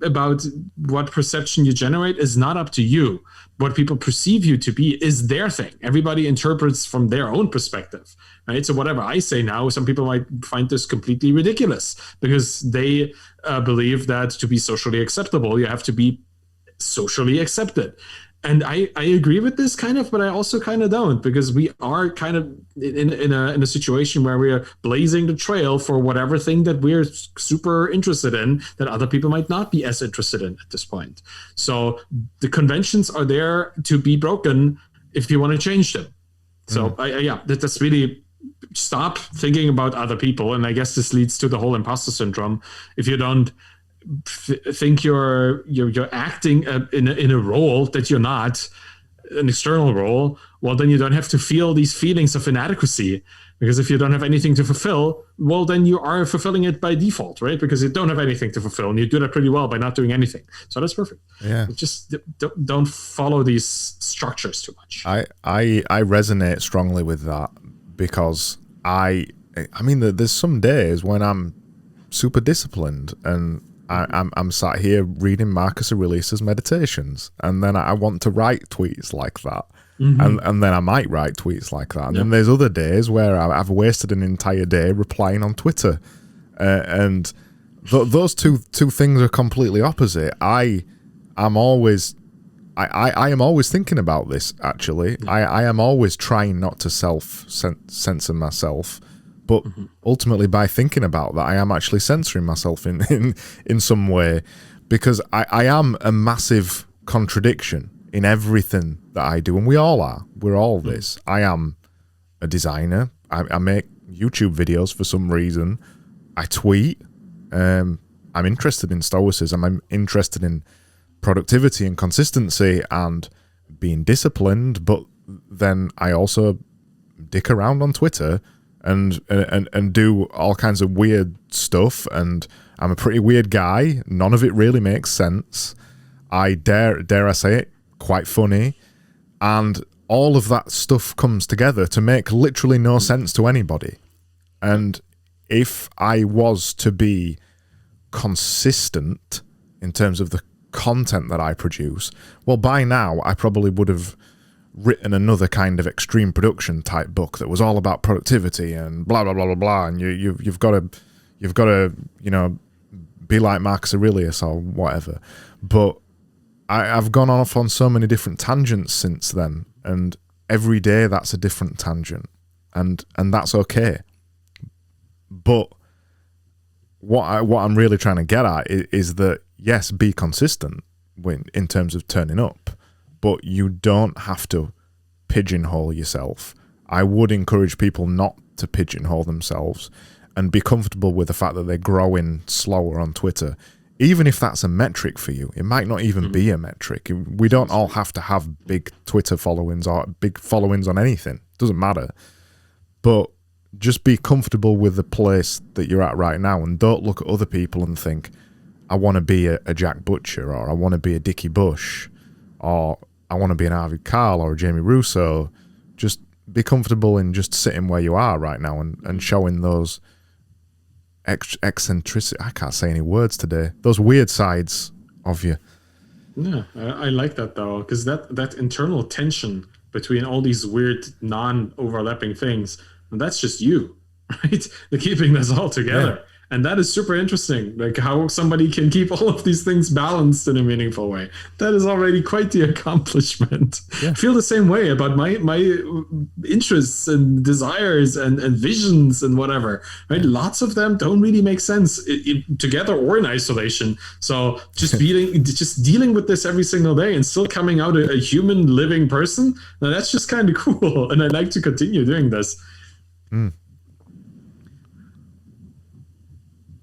about what perception you generate is not up to you. What people perceive you to be is their thing. Everybody interprets from their own perspective, right? So whatever I say now, some people might find this completely ridiculous because they believe that to be socially acceptable, you have to be socially accepted. And I agree with this kind of, but I also kind of don't, because we are kind of in a situation where we are blazing the trail for whatever thing that we're super interested in that other people might not be as interested in at this point. So the conventions are there to be broken if you want to change them. So that's really, stop thinking about other people. And I guess this leads to the whole imposter syndrome. If you don't think you're acting in a role that you're not, an external role, well, then you don't have to feel these feelings of inadequacy, because if you don't have anything to fulfill, well, then you are fulfilling it by default, right? Because you don't have anything to fulfill, and you do that pretty well by not doing anything. So that's perfect. Yeah. Just don't follow these structures too much. I resonate strongly with that, because I mean, there's some days when I'm super disciplined and I'm sat here reading Marcus Aurelius' meditations, and then I want to write tweets like that. Mm-hmm. And then I might write tweets like that. And then there's other days where I've wasted an entire day replying on Twitter. And those two things are completely opposite. I am always thinking about this, actually. I am always trying not to self-censor myself. But ultimately, by thinking about that, I am actually censoring myself in some way, because I am a massive contradiction in everything that I do, and we all are. We're all this. I am a designer. I make YouTube videos for some reason. I tweet. I'm interested in stoicism. I'm interested in productivity and consistency and being disciplined. But then I also dick around on Twitter and do all kinds of weird stuff, and I'm a pretty weird guy. None of it really makes sense. I dare I say it, quite funny, and all of that stuff comes together to make literally no sense to anybody. And if I was to be consistent in terms of the content that I produce, well, by now I probably would have written another kind of extreme production type book that was all about productivity and blah blah blah blah blah, and you've got to be like Marcus Aurelius or whatever. But I've gone off on so many different tangents since then, and every day that's a different tangent, and that's okay. But what I'm really trying to get at is that, yes, be consistent in terms of turning up, but you don't have to pigeonhole yourself. I would encourage people not to pigeonhole themselves and be comfortable with the fact that they're growing slower on Twitter. Even if that's a metric for you, it might not even be a metric. We don't all have to have big Twitter followings or big followings on anything. It doesn't matter. But just be comfortable with the place that you're at right now, and don't look at other people and think, I want to be a Jack Butcher, or I want to be a Dickie Bush, or I want to be an Arvid Kahl or a Jamie Russo. Just be comfortable in just sitting where you are right now and showing those eccentricity. I can't say any words today. Those weird sides of you. Yeah, I like that though, because that internal tension between all these weird non-overlapping things, and that's just you, right? They're keeping this all together. Yeah. And that is super interesting, like how somebody can keep all of these things balanced in a meaningful way. That is already quite the accomplishment. Yeah. I feel the same way about my interests and desires and visions and whatever, right? Yeah. Lots of them don't really make sense together or in isolation. So just dealing with this every single day and still coming out a human living person, now that's just kind of cool. And I'd like to continue doing this. Mm.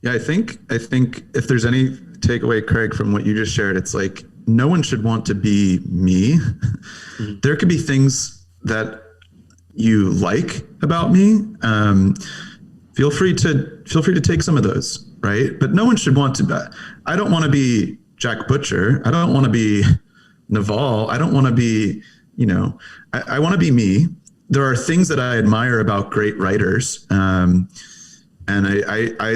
Yeah, I think if there's any takeaway, Craig, from what you just shared, it's like no one should want to be me. There could be things that you like about me. Feel free to take some of those, right? But no one should want to. I don't want to be Jack Butcher. I don't want to be Naval. I don't want to be, I want to be me. There are things that I admire about great writers. And I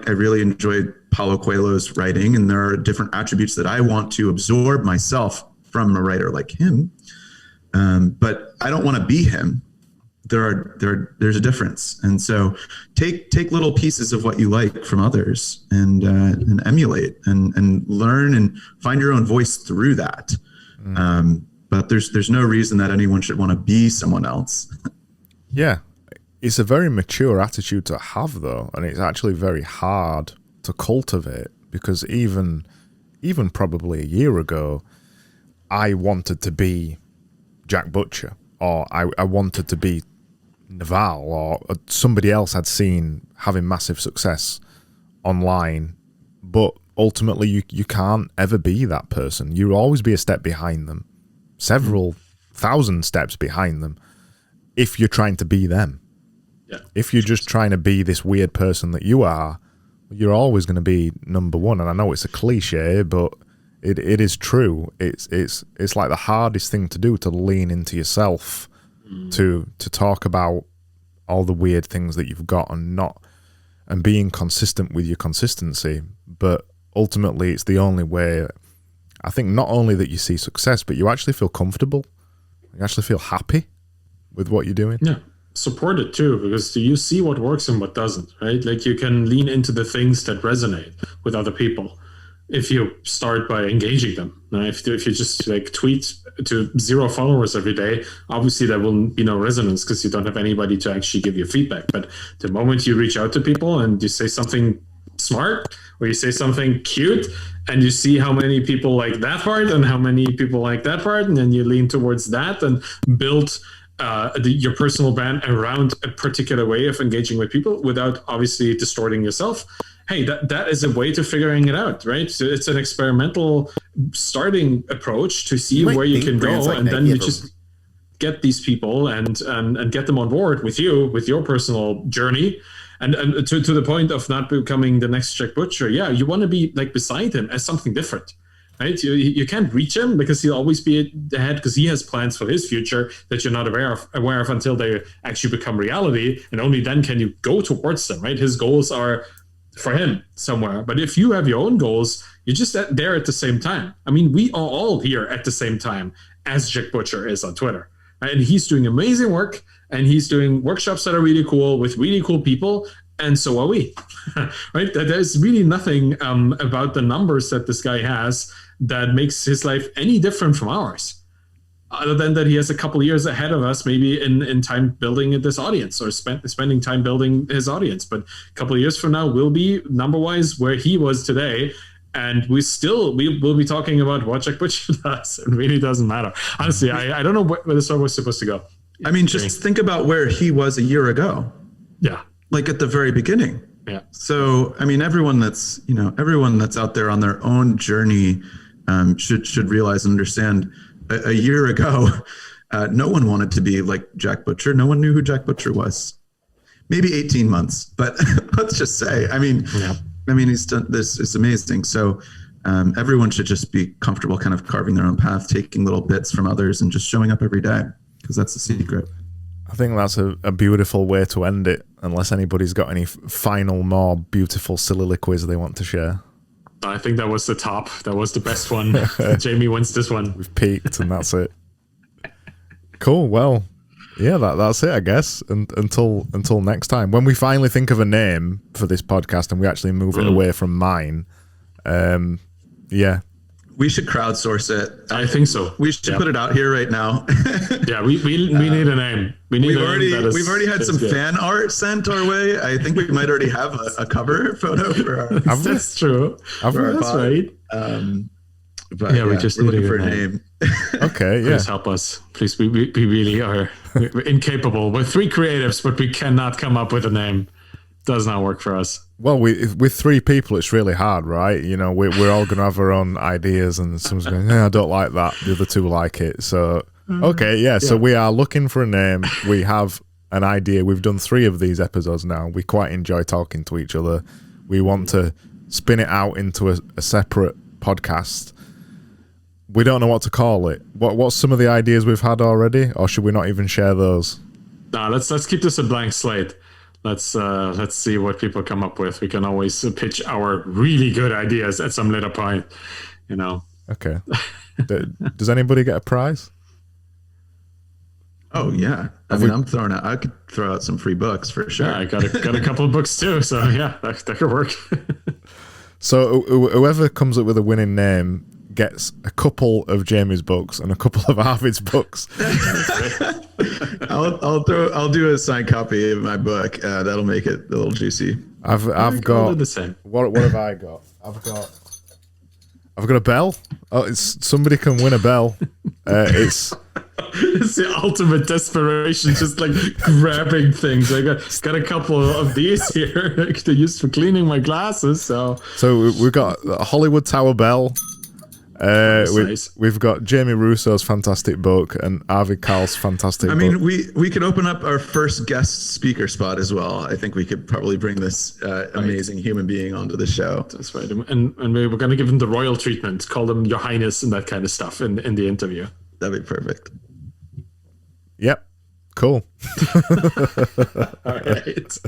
really enjoy Paulo Coelho's writing, and there are different attributes that I want to absorb myself from a writer like him. But I don't want to be him. There's a difference. And so take little pieces of what you like from others and emulate and learn and find your own voice through that. But there's no reason that anyone should want to be someone else. Yeah. It's a very mature attitude to have, though, and it's actually very hard to cultivate, because even probably a year ago, I wanted to be Jack Butcher, or I wanted to be Naval, or somebody else I'd seen having massive success online. But ultimately, you can't ever be that person. You'll always be a step behind them, several thousand steps behind them, if you're trying to be them. Yeah. If you're just trying to be this weird person that you are, you're always going to be number one. And I know it's a cliche, but it is true. It's like the hardest thing to do, to lean into yourself, to talk about all the weird things that you've got and being consistent with your consistency. But ultimately, it's the only way, I think, not only that you see success, but you actually feel comfortable. You actually feel happy with what you're doing. Yeah. Support it too, because you see what works and what doesn't, right? Like, you can lean into the things that resonate with other people if you start by engaging them. Now, if you just like tweet to 0 followers every day, obviously there will be no resonance because you don't have anybody to actually give you feedback. But the moment you reach out to people and you say something smart or you say something cute, and you see how many people like that part and how many people like that part, and then you lean towards that and build your personal brand around a particular way of engaging with people without obviously distorting yourself. Hey, that is a way to figuring it out, right? So it's an experimental starting approach to see where you can go, like, and then you just get these people and get them on board with you, with your personal journey. And to the point of not becoming the next Jack Butcher, yeah, you want to be like beside him as something different. Right? You can't reach him because he'll always be ahead, because he has plans for his future that you're not aware of until they actually become reality. And only then can you go towards them, right? His goals are for him somewhere. But if you have your own goals, you're just there at the same time. I mean, we are all here at the same time as Jack Butcher is on Twitter. Right? And he's doing amazing work, and he's doing workshops that are really cool with really cool people. And so are we, right? There's really nothing about the numbers that this guy has that makes his life any different from ours, other than that he has a couple of years ahead of us, maybe in time building this audience, or spending time building his audience. But a couple of years from now, we'll be number-wise where he was today, and we will be talking about what Jack Butcher does. It really doesn't matter. Honestly, I don't know where the story was supposed to go. I mean, just think about where he was a year ago. Yeah. Like at the very beginning. Yeah. So, I mean, everyone that's out there on their own journey should realize and understand. A year ago, no one wanted to be like Jack Butcher. No one knew who Jack Butcher was. Maybe 18 months, but let's just say, I mean, he's done this. It's amazing. So everyone should just be comfortable kind of carving their own path, taking little bits from others, and just showing up every day, because that's the secret. I think that's a beautiful way to end it, unless anybody's got any final, more beautiful soliloquies they want to share. I think that was the top. That was the best one. Jamie wins this one. We've peaked, and that's it. Cool. Well, yeah, that's it, I guess. And until next time, when we finally think of a name for this podcast and we actually move it away from mine, yeah. We should crowdsource it. I think so. We should put it out here right now. Yeah, we need a name. We've already had some fan art sent our way. I think we might already have a cover photo for our. That's true. That's right. But yeah, we just need for a name. Okay, yeah. Please help us. Please, we really are incapable. We're 3 creatives, but we cannot come up with a name. does not work for us. Well, with three people, it's really hard, right? You know, we're all going to have our own ideas, and someone's going, I don't like that. The other two like it. So, okay, yeah. So we are looking for a name. We have an idea. We've done 3 of these episodes now. We quite enjoy talking to each other. We want to spin it out into a separate podcast. We don't know what to call it. What's some of the ideas we've had already, or should we not even share those? No, let's keep this a blank slate. Let's see what people come up with. We can always pitch our really good ideas at some later point, you know. Okay. Does anybody get a prize? Oh yeah, I'm throwing out. I could throw out some free books for sure. Yeah, I got a couple of books too. So yeah, that could work. So whoever comes up with a winning name gets a couple of Jamie's books and a couple of Arvid's books. I'll do a signed copy of my book. That'll make it a little juicy. I've got the same. What have I got? I've got a bell. Oh, it's somebody can win a bell. It's the ultimate desperation, just like grabbing things. I got a couple of these here to use for cleaning my glasses. So we've got a Hollywood Tower bell. Nice. We've got Jamie Russo's fantastic book and Arvid Kahl's fantastic book. I mean, we could open up our first guest speaker spot as well. I think we could probably bring this amazing human being onto the show. That's right. And we're going to give him the royal treatment, call him Your Highness and that kind of stuff in the interview. That'd be perfect. Yep. Cool. All right.